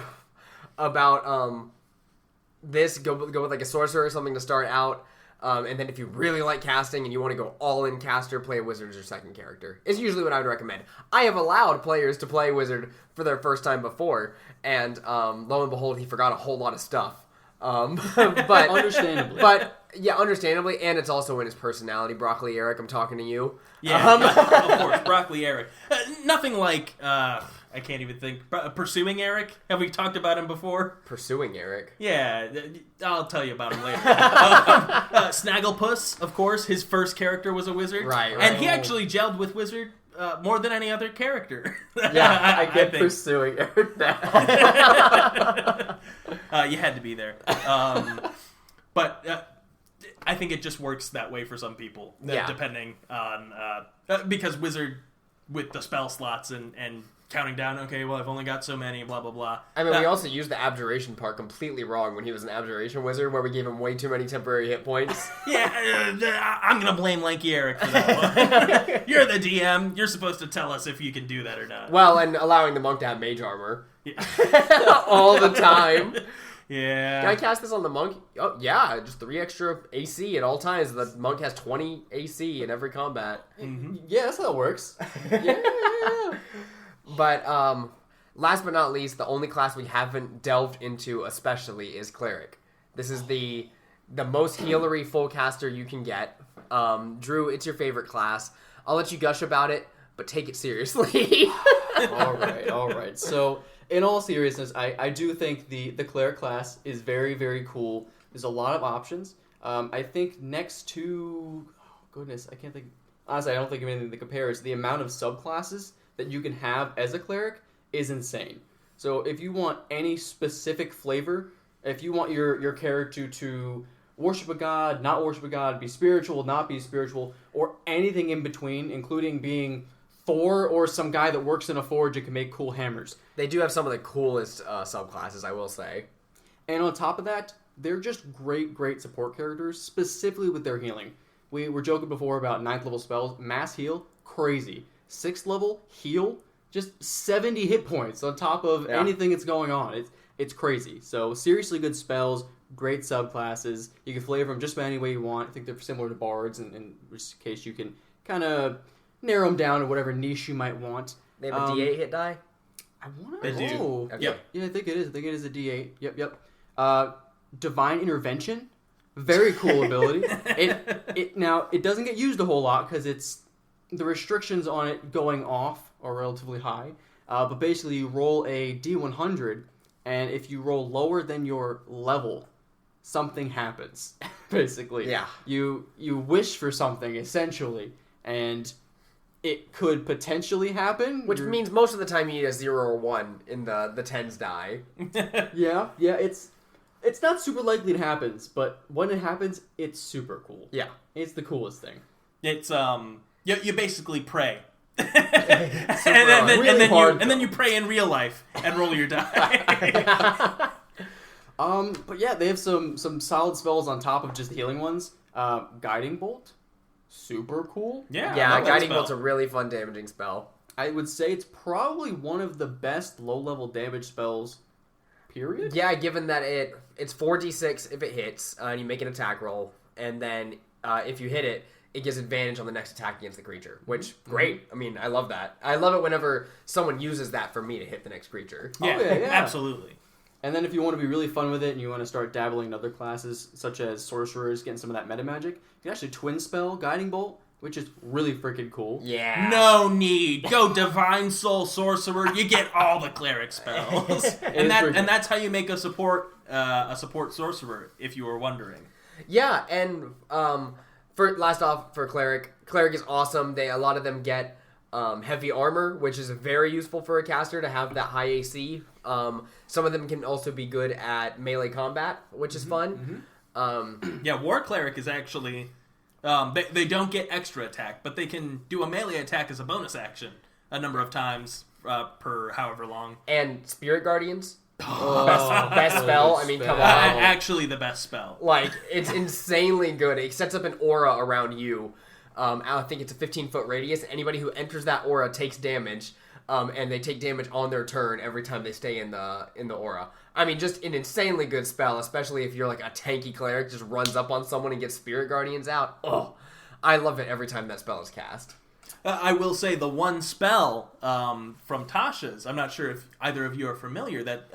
this. Go with like a sorcerer or something to start out, and then if you really like casting and you want to go all in caster, play a wizard as your second character. It's usually what I would recommend. I have allowed players to play wizard for their first time before, and lo and behold, he forgot a whole lot of stuff. But understandably. Yeah, understandably, and it's also in his personality. Broccoli Eric, I'm talking to you. Yeah, of course, Broccoli Eric. Nothing like, I can't even think, Pursuing Eric? Have we talked about him before? Pursuing Eric? Yeah, I'll tell you about him later. Snagglepuss, of course, his first character was a wizard. Right. And he actually gelled with wizard more than any other character. Yeah, I get Pursuing Eric now. You had to be there. But I think it just works that way for some people, depending on... because wizard, with the spell slots and counting down, okay, well, I've only got so many, blah, blah, blah. I mean, we also used the abjuration part completely wrong when he was an abjuration wizard, where we gave him way too many temporary hit points. Yeah, I'm going to blame Lanky Eric for that one. You're the DM. You're supposed to tell us if you can do that or not. Well, and allowing the monk to have mage armor. Yeah. All the time. Yeah. Can I cast this on the monk? Oh, yeah, just 3 extra AC at all times. The monk has 20 AC in every combat. Mm-hmm. Yeah, that's how it works. Yeah. But last but not least, the only class we haven't delved into especially is Cleric. This is the most healery full caster you can get. Drew, it's your favorite class. I'll let you gush about it, but take it seriously. All right. So, in all seriousness, I do think the Cleric class is very, very cool. There's a lot of options. I think next to... Oh, goodness, I can't think... Honestly, I don't think of anything that compares. The amount of subclasses that you can have as a Cleric is insane. So if you want any specific flavor, if you want your character to worship a god, not worship a god, be spiritual, not be spiritual, or anything in between, including being Thor or some guy that works in a forge and can make cool hammers. They do have some of the coolest subclasses, I will say. And on top of that, they're just great support characters, specifically with their healing. We were joking before about 9th level spells. Mass heal, crazy. 6th level heal, just 70 hit points on top of anything that's going on. It's crazy. So seriously good spells, great subclasses. You can flavor them just about any way you want. I think they're similar to bards, in which case you can kind of narrow them down to whatever niche you might want. They have a D8 hit die? I want to. They do. Okay. Yep. Yeah, I think it is. I think it is a D8. Yep. Divine Intervention, very cool ability. It doesn't get used a whole lot because the restrictions on it going off are relatively high. But basically, you roll a D100, and if you roll lower than your level, something happens. Basically, Yeah. You wish for something essentially, and it could potentially happen. Which means most of the time you need a 0 or 1 in the tens die. Yeah, it's not super likely it happens, but when it happens, it's super cool. Yeah. It's the coolest thing. It's you basically pray. and Really then you pray in real life and roll your die. But yeah, they have some solid spells on top of just the healing ones. Guiding Bolt, super cool. Yeah, Yeah, Guiding spell. Bolt's a really fun damaging spell. I would say it's probably one of the best low-level damage spells, period. Yeah, given that it's 4d6 if it hits, and you make an attack roll, and then if you hit it, it gives advantage on the next attack against the creature, which, great. I mean, I love that. I love it whenever someone uses that for me to hit the next creature. Yeah, yeah. absolutely. And then if you want to be really fun with it and you want to start dabbling in other classes, such as sorcerers, getting some of that meta magic, you can actually twin spell Guiding Bolt, which is really freaking cool. Yeah. No need. Go Divine Soul Sorcerer. You get all the cleric spells, and that's how you make a support sorcerer. If you were wondering. Yeah, and for cleric is awesome. A lot of them get heavy armor, which is very useful for a caster to have that high AC. Some of them can also be good at melee combat, which is fun. Yeah, War Cleric is actually they don't get extra attack, but they can do a melee attack as a bonus action a number of times per however long. And Spirit Guardians. Best spell. I mean, come on. Actually, the best spell. Like, it's insanely good. It sets up an aura around you. I think it's a 15-foot radius. Anybody who enters that aura takes damage, and they take damage on their turn every time they stay in the aura. I mean, just an insanely good spell, especially if you're like a tanky cleric, just runs up on someone and gets Spirit Guardians out. Oh, I love it every time that spell is cast. I will say the one spell from Tasha's, I'm not sure if either of you are familiar, that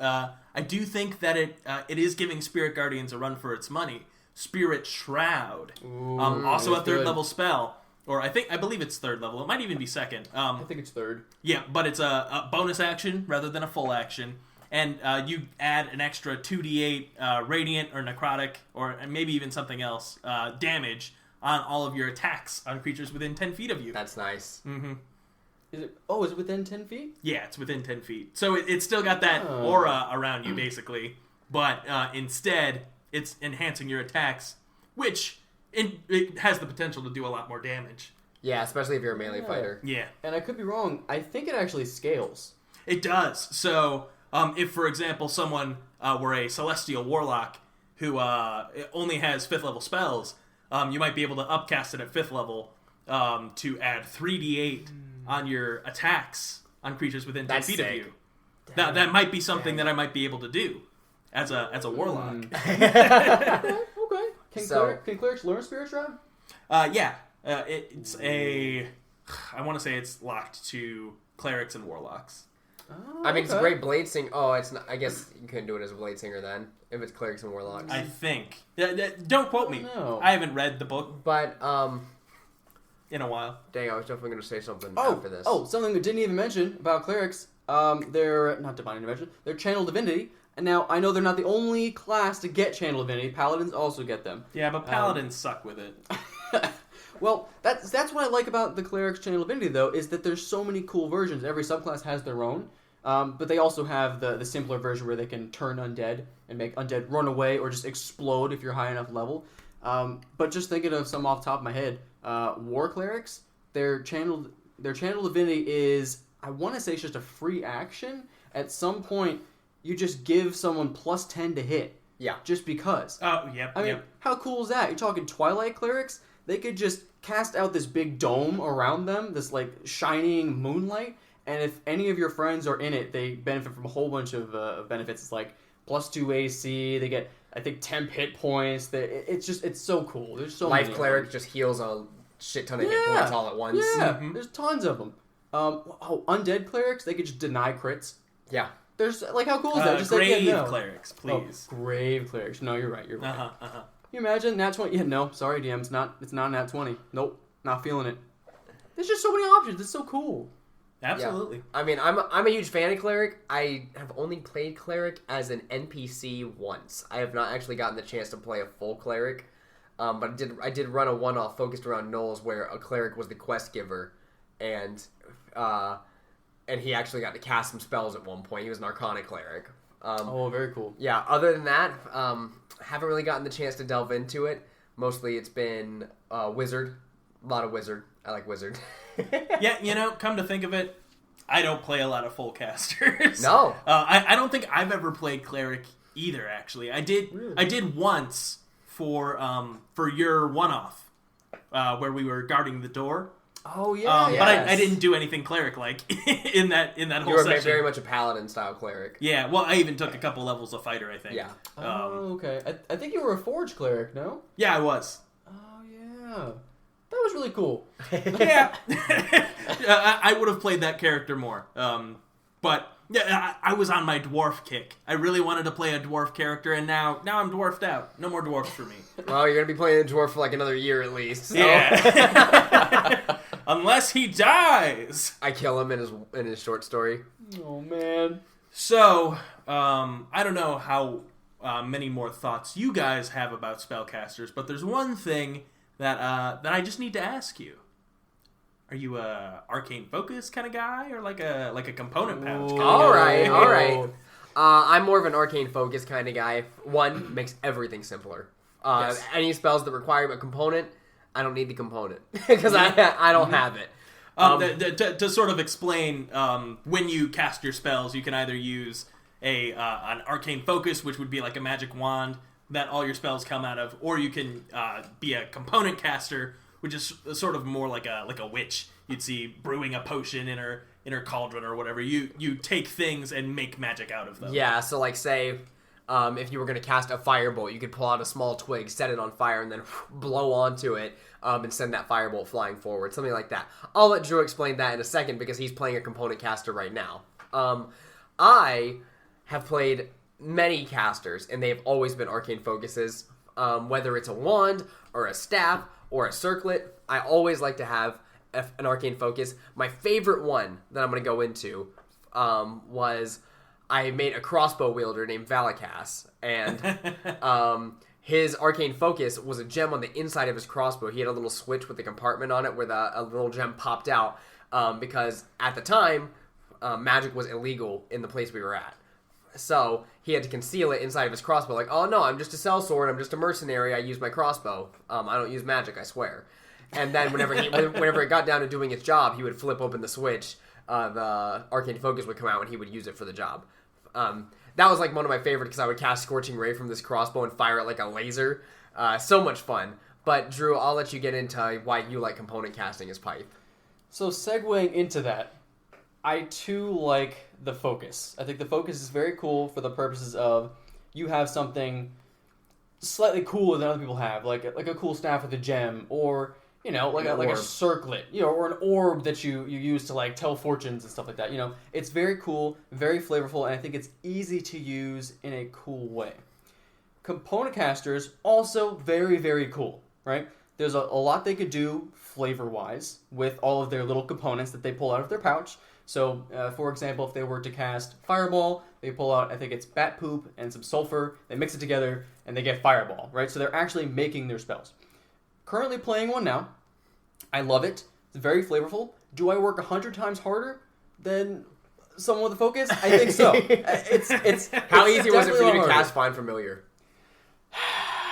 I do think that it is giving Spirit Guardians a run for its money. Spirit Shroud. Also a third level spell. Or I believe it's third level. It might even be second. I think it's third. Yeah, but it's a bonus action rather than a full action. And you add an extra 2d8 radiant or necrotic, or maybe even something else, damage on all of your attacks on creatures within 10 feet of you. That's nice. Mm-hmm. Is it within 10 feet? Yeah, it's within 10 feet. So it's still got that aura around you, basically. But instead, it's enhancing your attacks, which it has the potential to do a lot more damage. Yeah, especially if you're a melee fighter. Yeah. And I could be wrong. I think it actually scales. It does. So if, for example, someone were a Celestial Warlock who only has 5th level spells, you might be able to upcast it at 5th level to add 3d8 on your attacks on creatures within 10 feet of you. That might be something that I might be able to do as a warlock. Okay. Can clerics learn Spirit Shroud? Yeah. It's I want to say it's locked to clerics and warlocks. Oh, I mean, it's a great blade singer. Oh, it's not. I guess you couldn't do it as a blade singer then, if it's clerics and warlocks. I think. Don't quote me. I haven't read the book. But in a while. Dang, I was definitely going to say something Oh, after this. something we didn't even mention about clerics. They're not divine intervention. They're channel divinity. And now I know they're not the only class to get channel divinity. Paladins also get them. Yeah, but paladins suck with it. Well, that's what I like about the cleric's channel divinity, though, is that there's so many cool versions. Every subclass has their own. But they also have the simpler version where they can turn undead and make undead run away or just explode if you're high enough level. But just thinking of some off the top of my head, war clerics, their channel divinity is, I want to say it's just a free action. At some point, you just give someone +10 to hit. Yeah. Just because. Oh, yep. I mean, how cool is that? You're talking Twilight clerics? They could just cast out this big dome around them, this like shining moonlight, and if any of your friends are in it, they benefit from a whole bunch of benefits. It's like +2 AC. They get, I think, 10 hit points. It's so cool. There's so Life many cleric just heals a shit ton of hit points all at once. Yeah, there's tons of them. Undead clerics, they could just deny crits. Yeah. There's like, how cool is that? Just grave like, clerics, please. Oh, grave clerics. No, you're right. You're right. Can you imagine nat 20? Yeah, no, sorry, DM. It's not nat 20. Nope, not feeling it. There's just so many options. It's so cool. Absolutely. Yeah. I mean, I'm a huge fan of Cleric. I have only played Cleric as an NPC once. I have not actually gotten the chance to play a full Cleric. But I did run a one-off focused around Knowles where a Cleric was the quest giver, and he actually got to cast some spells at one point. He was an Arcana Cleric. Very cool. Yeah, other than that, haven't really gotten the chance to delve into it. Mostly it's been Wizard. A lot of Wizard. I like Wizard. Yeah, come to think of it, I don't play a lot of full casters. No. I don't think I've ever played Cleric either, actually. I did once for your one-off, where we were guarding the door. Oh, yeah, But I didn't do anything Cleric-like in that whole session. You were very much a Paladin-style Cleric. Yeah, well, I even took a couple levels of Fighter, I think. Yeah. Okay. I think you were a Forge Cleric, no? Yeah, I was. Oh, yeah. That was really cool. Yeah. I would have played that character more. But yeah, I was on my dwarf kick. I really wanted to play a dwarf character, and now I'm dwarfed out. No more dwarfs for me. Well, you're going to be playing a dwarf for like another year at least. So. Yeah. Unless he dies. I kill him in his short story. Oh, man. So, I don't know how many more thoughts you guys have about spellcasters, but there's one thing that I just need to ask you. Are you a arcane focus kind of guy, or like a component pouch kind of guy? All right. I'm more of an arcane focus kind of guy. One, makes everything simpler. Yes. Any spells that require a component, I don't need the component because I don't have it. To sort of explain, when you cast your spells, you can either use an arcane focus, which would be like a magic wand that all your spells come out of, or you can be a component caster, which is sort of more like a witch. You'd see brewing a potion in her cauldron or whatever. You take things and make magic out of them. Yeah, so like say if you were going to cast a firebolt, you could pull out a small twig, set it on fire, and then blow onto it and send that firebolt flying forward, something like that. I'll let Drew explain that in a second because he's playing a component caster right now. I have played many casters, and they've always been arcane focuses. Whether it's a wand or a staff or a circlet, I always like to have an arcane focus. My favorite one that I'm going to go into was I made a crossbow wielder named Valakas, and his arcane focus was a gem on the inside of his crossbow. He had a little switch with a compartment on it where a little gem popped out because at the time, magic was illegal in the place we were at. So he had to conceal it inside of his crossbow. Like, oh no, I'm just a sellsword. I'm just a mercenary. I use my crossbow. I don't use magic, I swear. And then whenever it got down to doing its job, he would flip open the switch. The arcane focus would come out, and he would use it for the job. That was like one of my favorite because I would cast Scorching Ray from this crossbow and fire it like a laser. So much fun. But Drew, I'll let you get into why you like component casting as pipe. So segueing into that, I too like the focus. I think the focus is very cool for the purposes of you have something slightly cooler than other people have, like a cool staff with a gem, or like a circlet, or an orb that you use to like tell fortunes and stuff like that. It's very cool, very flavorful, and I think it's easy to use in a cool way. Component casters also very, very cool, right? There's a lot they could do flavor-wise with all of their little components that they pull out of their pouch. So, for example, if they were to cast Fireball, they pull out, I think it's bat poop and some sulfur, they mix it together, and they get Fireball, right? So they're actually making their spells. Currently playing one now. I love it. It's very flavorful. Do I work 100 times harder than someone with a focus? I think so. How easy was it for you to cast Find Familiar?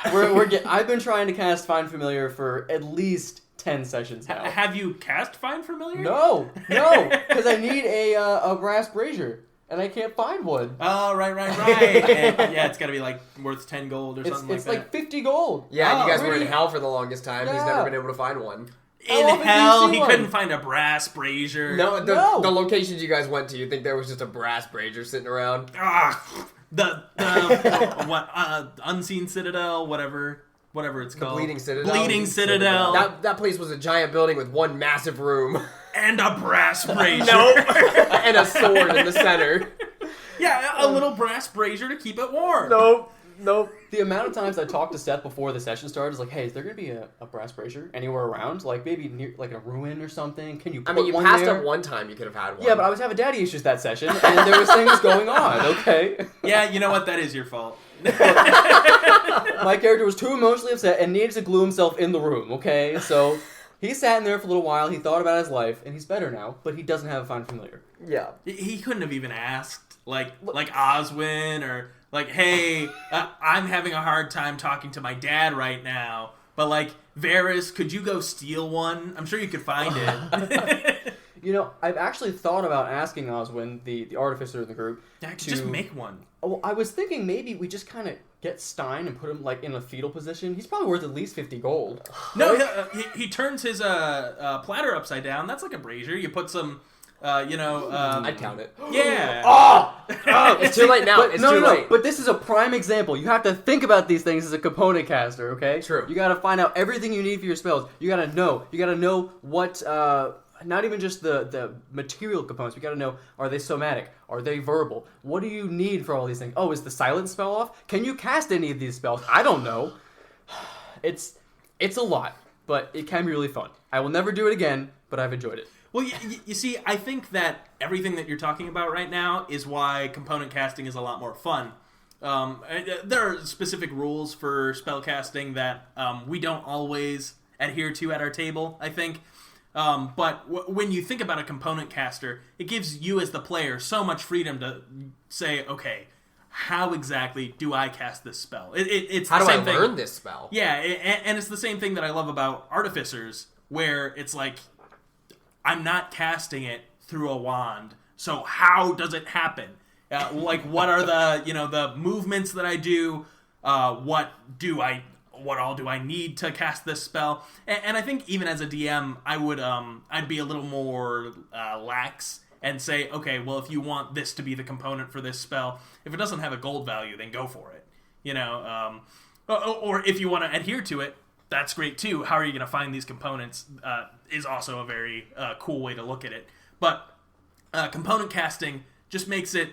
I've been trying to cast Find Familiar for at least 10 sessions now. Have you cast Find Familiar? No, because I need a brass brazier, and I can't find one. Oh, right. And, yeah, it's got to be like worth 10 gold or something like that. It's like 50 gold. Yeah, you guys were in hell for the longest time. Yeah. He's never been able to find one. In hell, he couldn't find a brass brazier. No, the locations you guys went to, you think there was just a brass brazier sitting around? The Unseen Citadel, whatever it's called. Bleeding Citadel. Bleeding Citadel. That place was a giant building with one massive room. And a brass brazier. Nope. And a sword in the center. Yeah, a little brass brazier to keep it warm. Nope. The amount of times I talked to Seth before the session started is like, hey, is there going to be a brass brazier anywhere around? Like maybe near like a ruin or something? Can you put one there? you passed up one time you could have had one. Yeah, but I was having daddy issues that session, and there was things going on, okay? Yeah, you know what? That is your fault. My character was too emotionally upset and needed to glue himself in the room, okay? So he sat in there for a little while, he thought about his life, and he's better now, but he doesn't have a Find Familiar. Yeah. He couldn't have even asked, like Oswin, or like, hey, I'm having a hard time talking to my dad right now, but like, Varys, could you go steal one? I'm sure you could find it. You know, I've actually thought about asking Oswin, the artificer in the group, to just make one. Oh, I was thinking maybe we just kind of get Stein and put him like in a fetal position. He's probably worth at least 50 gold. No, he turns his platter upside down. That's like a brazier. You put some, I'd count it. Yeah. It's too late now. But, It's no, too no, late. but this is a prime example. You have to think about these things as a component caster, okay? True. You got to find out everything you need for your spells. You got to know. You got to know what. Not even just the material components. We got to know, are they somatic? Are they verbal? What do you need for all these things? Oh, is the silence spell off? Can you cast any of these spells? I don't know. It's a lot, but it can be really fun. I will never do it again, but I've enjoyed it. Well, you see, I think that everything that you're talking about right now is why component casting is a lot more fun. There are specific rules for spell casting that we don't always adhere to at our table, I think. But when you think about a component caster, it gives you as the player so much freedom to say, okay, how exactly do I cast this spell? It's how the do same I thing. learn this spell? Yeah, and it's the same thing that I love about artificers, where it's like, I'm not casting it through a wand, so how does it happen? Like, what are the movements that I do? What all do I need to cast this spell? And I think even as a DM, I'd be a little more lax and say, okay, well, if you want this to be the component for this spell, if it doesn't have a gold value, then go for it. Or if you want to adhere to it, that's great too. How are you going to find these components is also a very cool way to look at it. But component casting just makes it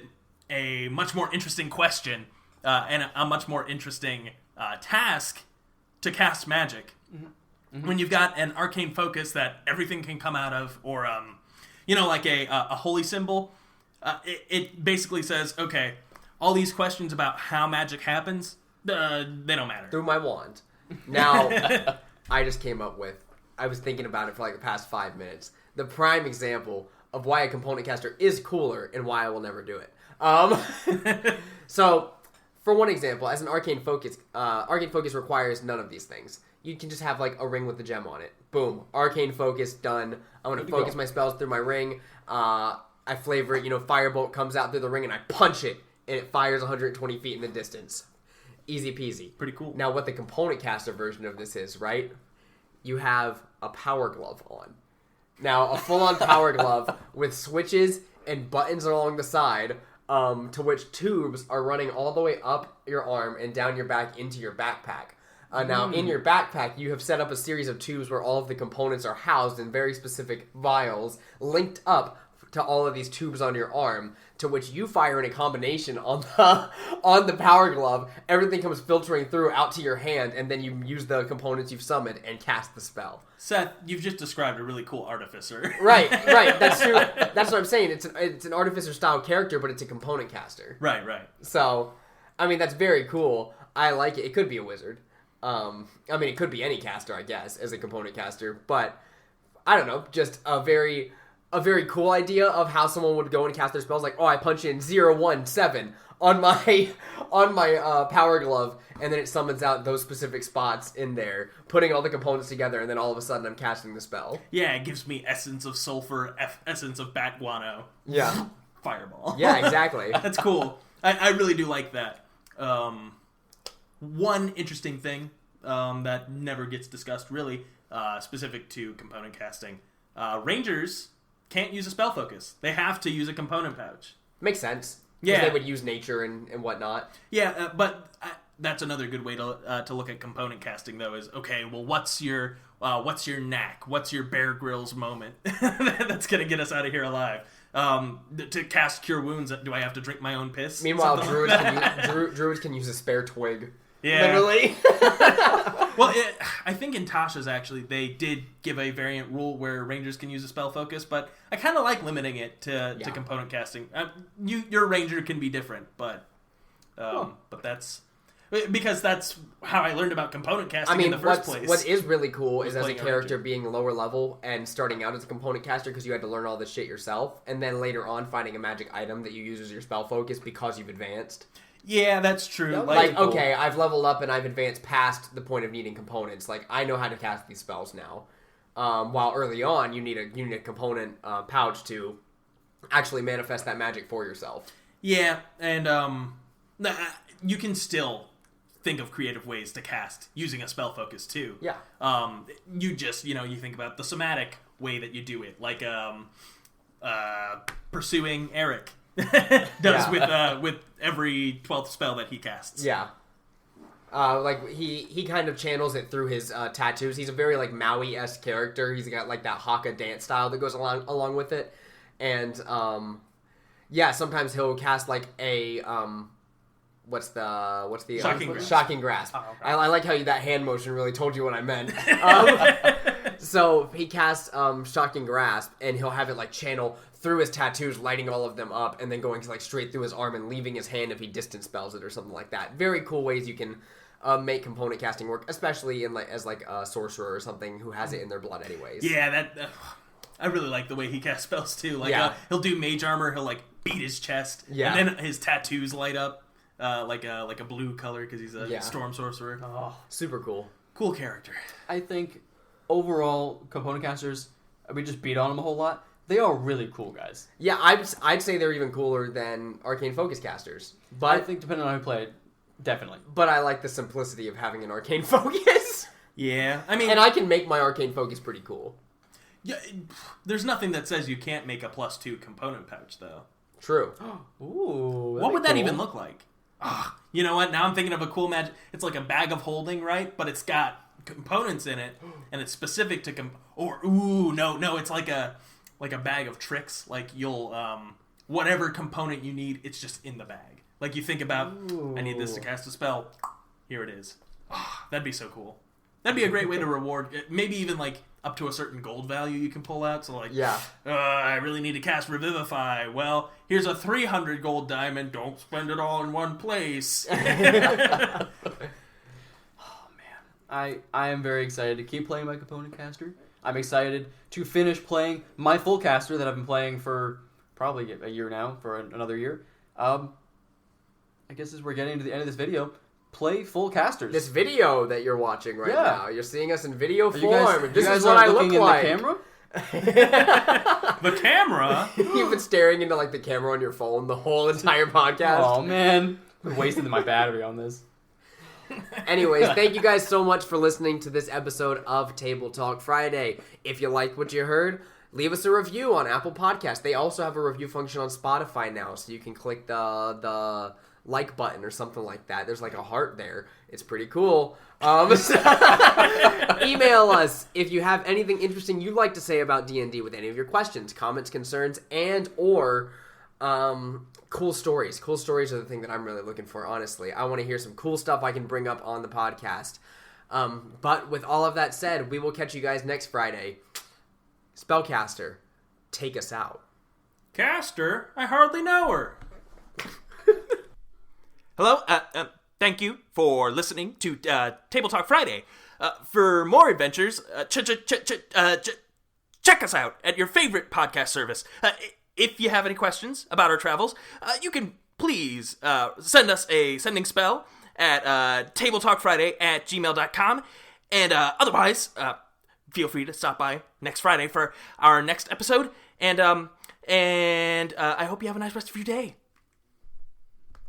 a much more interesting question and a much more interesting task to cast magic. Mm-hmm. When you've got an arcane focus that everything can come out of, or like a holy symbol, it basically says, okay, all these questions about how magic happens, they don't matter. Through my wand. Now, I just came up with, I was thinking about it for like the past 5 minutes, the prime example of why a component caster is cooler and why I will never do it. So, for one example, as an arcane focus requires none of these things. You can just have like a ring with the gem on it. Boom. Arcane focus, done. I'm going to focus my spells through my ring. I flavor it, firebolt comes out through the ring and I punch it and it fires 120 feet in the distance. Easy peasy. Pretty cool. Now what the component caster version of this is, right? You have a power glove on. Now a full-on power glove with switches and buttons along the side, to which tubes are running all the way up your arm and down your back into your backpack. Now, in your backpack, you have set up a series of tubes where all of the components are housed in very specific vials, linked up to all of these tubes on your arm, to which you fire in a combination on the power glove. Everything comes filtering through out to your hand, and then you use the components you've summoned and cast the spell. Seth, you've just described a really cool artificer. Right, that's true. That's what I'm saying. It's an artificer-style character, but it's a component caster. Right. So, I mean, that's very cool. I like it. It could be a wizard. It could be any caster, I guess, as a component caster. But, I don't know, just a very cool idea of how someone would go and cast their spells. Like, I punch in 017 on my power glove, and then it summons out those specific spots in there, putting all the components together, and then all of a sudden I'm casting the spell. Yeah, it gives me essence of sulfur, essence of bat guano. Yeah. Fireball. Yeah, exactly. That's cool. I really do like that. One interesting thing that never gets discussed, really, specific to component casting. Rangers can't use a spell focus. They have to use a component pouch. Makes sense. Yeah. They would use nature and whatnot. Yeah, but that's another good way to look at component casting, though, is, okay, well, what's your knack? What's your Bear Grylls moment that's going to get us out of here alive? To cast Cure Wounds, do I have to drink my own piss? Meanwhile, druids can use a spare twig. literally. Well, I think in Tasha's, actually, they did give a variant rule where rangers can use a spell focus, but I kind of like limiting it to component casting. Your ranger can be different, but that's... Because that's how I learned about component casting in the first place. What is really cool is as a character being lower level and starting out as a component caster because you had to learn all this shit yourself, and then later on finding a magic item that you use as your spell focus because you've advanced. Yeah, that's true. Okay, I've leveled up and I've advanced past the point of needing components. Like, I know how to cast these spells now. While early on, you need a component pouch to actually manifest that magic for yourself. Yeah, and you can still think of creative ways to cast using a spell focus too. Yeah. You just, you think about the somatic way that you do it, like pursuing Eric does with every 12th spell that he casts. Yeah. Like he kind of channels it through his tattoos. He's a very like Maui-esque character. He's got like that haka dance style that goes along with it. And sometimes he'll cast like a what's the shocking grasp. Oh, okay. I like how that hand motion really told you what I meant. So he casts shocking grasp, and he'll have it like channel through his tattoos, lighting all of them up, and then going like straight through his arm and leaving his hand if he distance spells it or something like that. Very cool ways you can make component casting work, especially in as a sorcerer or something who has it in their blood anyways. Yeah, I really like the way he casts spells too. He'll do mage armor, he'll like beat his chest, and then his tattoos light up like a blue color because he's a storm sorcerer. Oh, super cool. Cool character. I think overall component casters, we just beat on them a whole lot. They are really cool guys. Yeah, I'd say they're even cooler than arcane focus casters. But I think depending on how you play it, definitely. But I like the simplicity of having an arcane focus. Yeah, and I can make my arcane focus pretty cool. Yeah, there's nothing that says you can't make a +2 component pouch though. True. Ooh. What would that even look like? You know what? Now I'm thinking of a cool magic. It's like a bag of holding, right? But it's got components in it, and it's specific to it's like a bag of tricks. Like you'll whatever component you need, it's just in the bag. Like you think about, I need this to cast a spell. Here it is. That'd be so cool. That'd be a great way to reward. Maybe even like up to a certain gold value you can pull out. So like, I really need to cast Revivify. Well, here's a 300 gold diamond. Don't spend it all in one place. I am very excited to keep playing my component caster. I'm excited to finish playing my full caster that I've been playing for probably a year now, for another year. I guess as we're getting to the end of this video, play full casters. This video that you're watching right now, you're seeing us in video form. This is what I look like. The camera? The camera? You've been staring into like the camera on your phone the whole entire podcast. Oh man, I'm wasting my battery on this. Anyways, thank you guys so much for listening to this episode of Table Talk Friday. If you liked what you heard, leave us a review on Apple Podcasts. They also have a review function on Spotify now, so you can click the like button or something like that. There's like a heart there. It's pretty cool. Email us if you have anything interesting you'd like to say about D&D with any of your questions, comments, concerns, and or cool stories. Cool stories are the thing that I'm really looking for, honestly. I want to hear some cool stuff I can bring up on the podcast. But with all of that said, we will catch you guys next Friday. Spellcaster, take us out. Caster? I hardly know her. Hello, thank you for listening to Table Talk Friday. For more adventures, check us out at your favorite podcast service. If you have any questions about our travels, you can please send us a sending spell at tabletalkfriday@gmail.com. And otherwise, feel free to stop by next Friday for our next episode. And I hope you have a nice rest of your day.